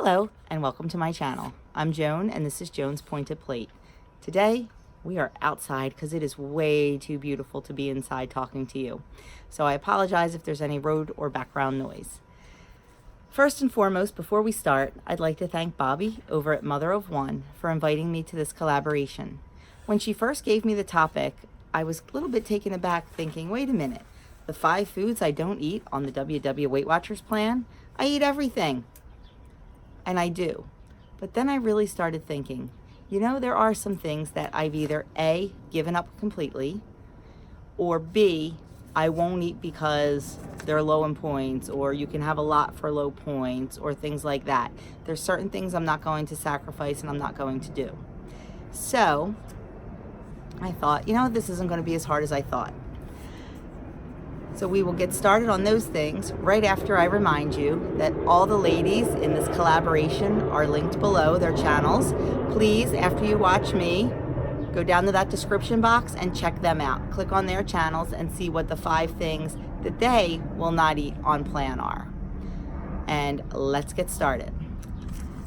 Hello and welcome to my channel. I'm Joan and this is Joan's Pointed Plate. Today we are outside because it is way too beautiful to be inside talking to you. So I apologize if there's any road or background noise. First and foremost, before we start, I'd like to thank Bobbie over at Mother of One for inviting me to this collaboration. When she first gave me the topic, I was a little bit taken aback thinking, wait a minute, the 5 foods I don't eat on the WW Weight Watchers plan? I eat everything. And I do. But then I really started thinking, you know, there are some things that I've either A, given up completely, or B, I won't eat because they're low in points, or you can have a lot for low points, or things like that. There's certain things I'm not going to sacrifice and I'm not going to do. So I thought, you know, this isn't going to be as hard as I thought. So we will get started on those things right after I remind you that all the ladies in this collaboration are linked below, their channels. Please, after you watch me, go down to that description box and check them out. Click on their channels and see what the 5 things that they will not eat on plan are. And let's get started.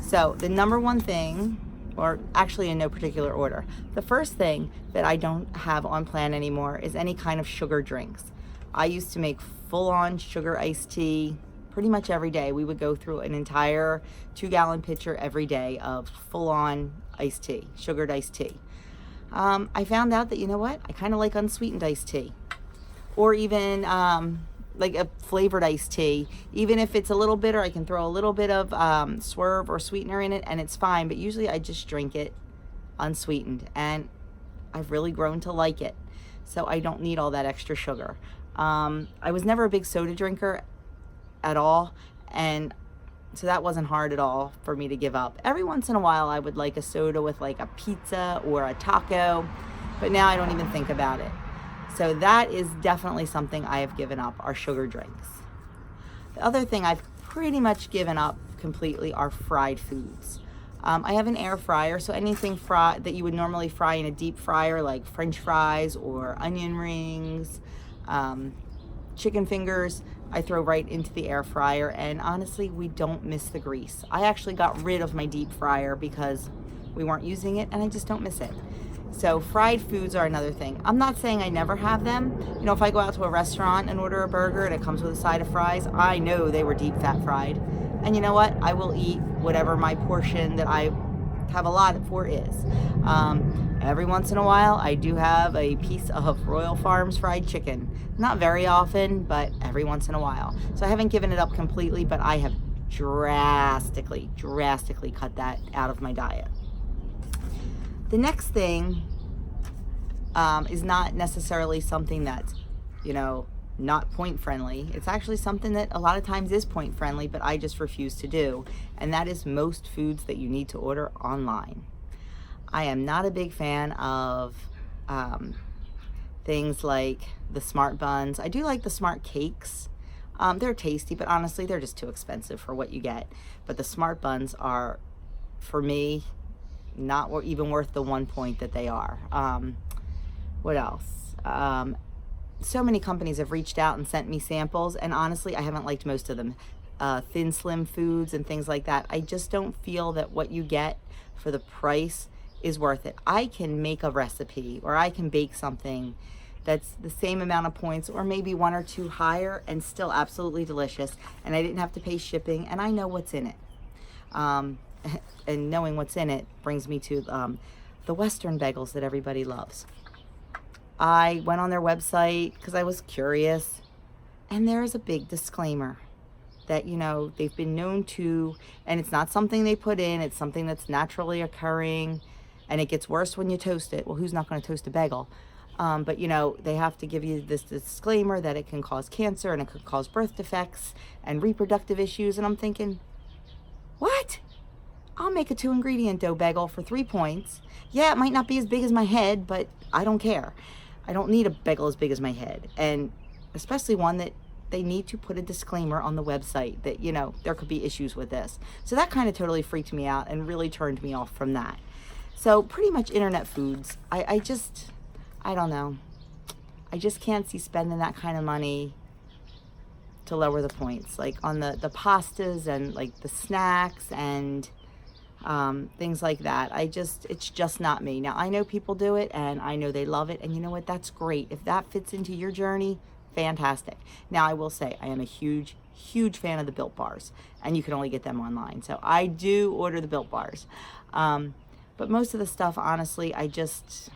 So the number one thing, or actually in no particular order, the first thing that I don't have on plan anymore is any kind of sugar drinks. I used to make full-on sugar iced tea pretty much every day. We would go through an entire 2-gallon pitcher every day of full-on iced tea, sugared iced tea. I found out that, you know what, I kind of like unsweetened iced tea, or even like a flavored iced tea. Even if it's a little bitter, I can throw a little bit of swerve or sweetener in it and it's fine, but usually I just drink it unsweetened, and I've really grown to like it. So I don't need all that extra sugar. I was never a big soda drinker at all, and so that wasn't hard at all for me to give up. Every once in a while I would like a soda with like a pizza or a taco, but now I don't even think about it. So that is definitely something I have given up, are sugar drinks. The other thing I've pretty much given up completely are fried foods. I have an air fryer, so anything fried that you would normally fry in a deep fryer, like French fries or onion rings, chicken fingers, I throw right into the air fryer, and honestly, we don't miss the grease. I actually got rid of my deep fryer because we weren't using it, and I just don't miss it. So fried foods are another thing. I'm not saying I never have them. You know, if I go out to a restaurant and order a burger and it comes with a side of fries, I know they were deep fat fried. And you know what? I will eat whatever my portion that I have allotted for is. Every once in a while, I do have a piece of Royal Farms fried chicken. Not very often, but every once in a while. So I haven't given it up completely, but I have drastically cut that out of my diet. The next thing is not necessarily something that's, you know, not point friendly. It's actually something that a lot of times is point friendly, but I just refuse to do. And that is most foods that you need to order online. I am not a big fan of things like the smart buns. I do like the smart cakes. They're tasty, but honestly, they're just too expensive for what you get. But the smart buns are, for me, not even worth the 1 point that they are. What else? So many companies have reached out and sent me samples, and honestly, I haven't liked most of them. Thin Slim Foods and things like that. I just don't feel that what you get for the price is worth it. I can make a recipe, or I can bake something that's the same amount of points, or maybe 1 or 2 higher, and still absolutely delicious, and I didn't have to pay shipping, and I know what's in it. And knowing what's in it brings me to the Western bagels that everybody loves. I went on their website because I was curious, and there is a big disclaimer that, you know, they've been known to, and it's not something they put in, it's something that's naturally occurring, and it gets worse when you toast it. Well, who's not going to toast a bagel? But, you know, they have to give you this disclaimer that it can cause cancer, and it could cause birth defects and reproductive issues, and I'm thinking, what? I'll make a 2-ingredient dough bagel for 3 points. Yeah, it might not be as big as my head, but I don't care. I don't need a bagel as big as my head, and especially one that they need to put a disclaimer on the website that, you know, there could be issues with this. So that kind of totally freaked me out and really turned me off from that. So pretty much internet foods, I don't know. I just can't see spending that kind of money to lower the points, like on the pastas and like the snacks and things like that. It's just not me. Now, I know people do it and I know they love it, and you know what? That's great. If that fits into your journey, fantastic. Now, I will say I am a huge fan of the Built Bars, and you can only get them online. So I do order the Built Bars. But most of the stuff, honestly, I just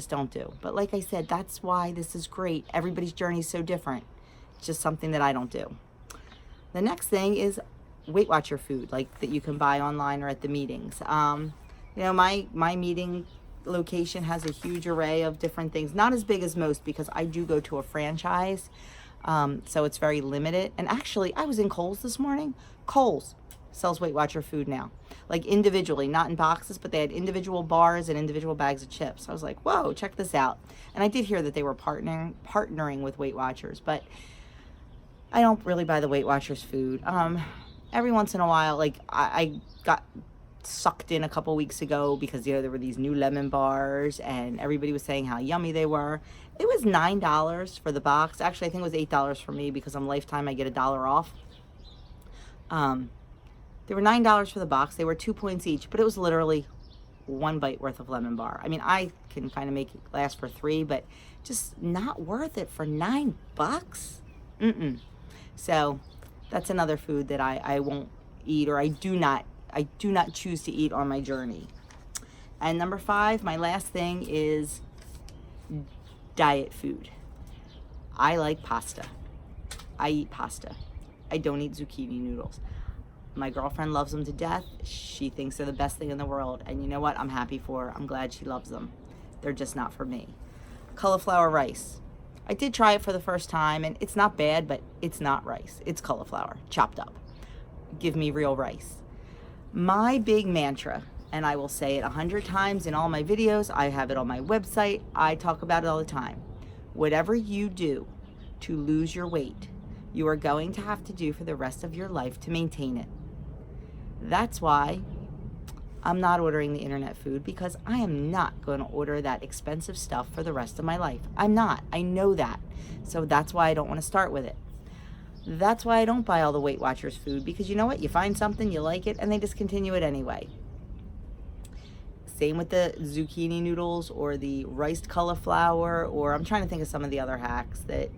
don't do. But like I said, that's why this is great. Everybody's journey is so different. It's just something that I don't do. The next thing is Weight Watcher food, like that you can buy online or at the meetings. You know, my meeting location has a huge array of different things. Not as big as most because I do go to a franchise, so it's very limited. And actually, I was in Kohls this morning. Kohls sells Weight Watcher food now, like individually, not in boxes, but they had individual bars and individual bags of chips. I was like, whoa, check this out. And I did hear that they were partnering with Weight Watchers, but I don't really buy the Weight Watchers food. Every once in a while, like I got sucked in a couple weeks ago because, you know, there were these new lemon bars and everybody was saying how yummy they were. It was $9 for the box. Actually, I think it was $8 for me because I'm Lifetime, I get $1 off. They were $9 for the box. They were 2 points each, but it was literally one bite worth of lemon bar. I mean, I can kind of make it last for 3, but just not worth it for $9. So that's another food that I won't eat, or I do not choose to eat on my journey. And number 5, my last thing is diet food. I like pasta. I eat pasta. I don't eat zucchini noodles. My girlfriend loves them to death. She thinks they're the best thing in the world. And you know what? I'm happy for her. I'm glad she loves them. They're just not for me. Cauliflower rice. I did try it for the first time, and it's not bad, but it's not rice. It's cauliflower, chopped up. Give me real rice. My big mantra, and I will say it 100 times in all my videos, I have it on my website, I talk about it all the time. Whatever you do to lose your weight, you are going to have to do for the rest of your life to maintain it. That's why I'm not ordering the internet food, because I am not going to order that expensive stuff for the rest of my life. I'm not. I know that. So that's why I don't want to start with it. That's why I don't buy all the Weight Watchers food, because you know what? You find something, you like it, and they discontinue it anyway. Same with the zucchini noodles or the riced cauliflower, or I'm trying to think of some of the other hacks that,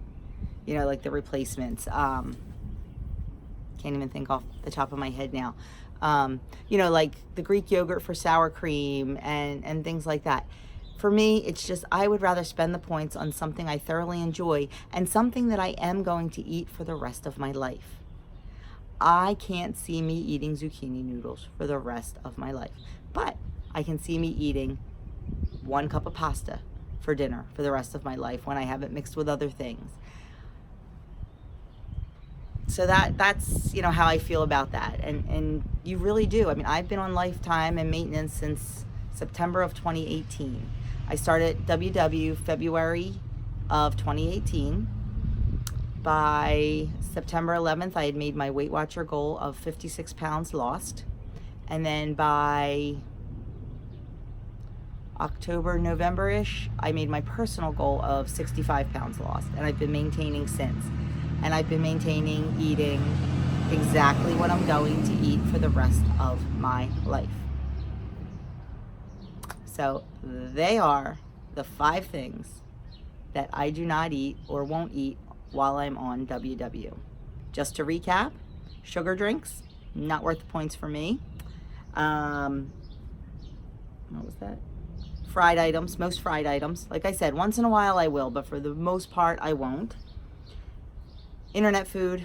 you know, like the replacements. Can't even think off the top of my head now. You know, like the Greek yogurt for sour cream and things like that. For me, it's just, I would rather spend the points on something I thoroughly enjoy and something that I am going to eat for the rest of my life. I can't see me eating zucchini noodles for the rest of my life, but I can see me eating 1 cup of pasta for dinner for the rest of my life when I have it mixed with other things. So that's, you know, how I feel about that. And you really do. I mean, I've been on Lifetime and maintenance since September of 2018. I started WW February of 2018. By September 11th, I had made my Weight Watcher goal of 56 pounds lost. And then by October, November-ish, I made my personal goal of 65 pounds lost. And I've been maintaining since. And I've been maintaining eating exactly what I'm going to eat for the rest of my life. So they are the 5 things that I do not eat or won't eat while I'm on WW. Just to recap, sugar drinks, not worth the points for me. What was that? Fried items, most fried items. Like I said, once in a while I will, but for the most part I won't. Internet food,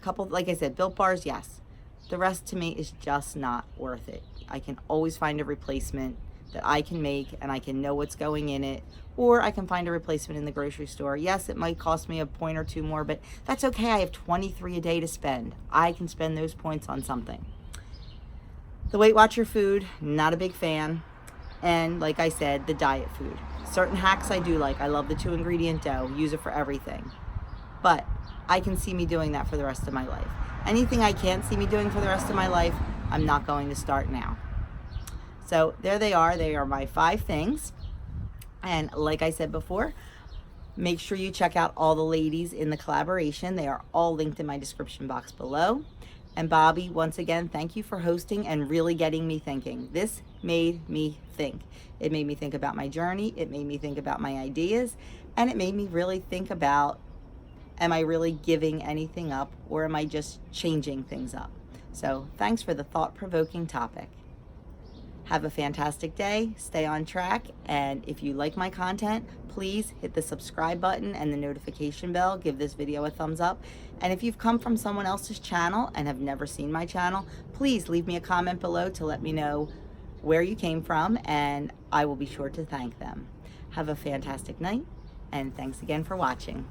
couple, like I said, Built Bars, yes. The rest to me is just not worth it. I can always find a replacement that I can make, and I can know what's going in it, or I can find a replacement in the grocery store. Yes, it might cost me a point or 2 more, but that's okay. I have 23 a day to spend. I can spend those points on something. The Weight Watcher food, not a big fan. And like I said, the diet food. Certain hacks I do like. I love the 2-ingredient dough, use it for everything. But I can see me doing that for the rest of my life. Anything I can't see me doing for the rest of my life, I'm not going to start now. So there they are. They are my 5 things. And like I said before, Make sure you check out all the ladies in the collaboration. They are all linked in my description box below. And Bobbie, once again, thank you for hosting and really getting me thinking. This made me think. It made me think about my journey. It made me think about my ideas. And it made me really think about, am I really giving anything up, or am I just changing things up? So thanks for the thought-provoking topic. Have a fantastic day, stay on track, and if you like my content, please hit the subscribe button and the notification bell. Give this video a thumbs up. And if you've come from someone else's channel and have never seen my channel, please leave me a comment below to let me know where you came from, and I will be sure to thank them. Have a fantastic night, and thanks again for watching.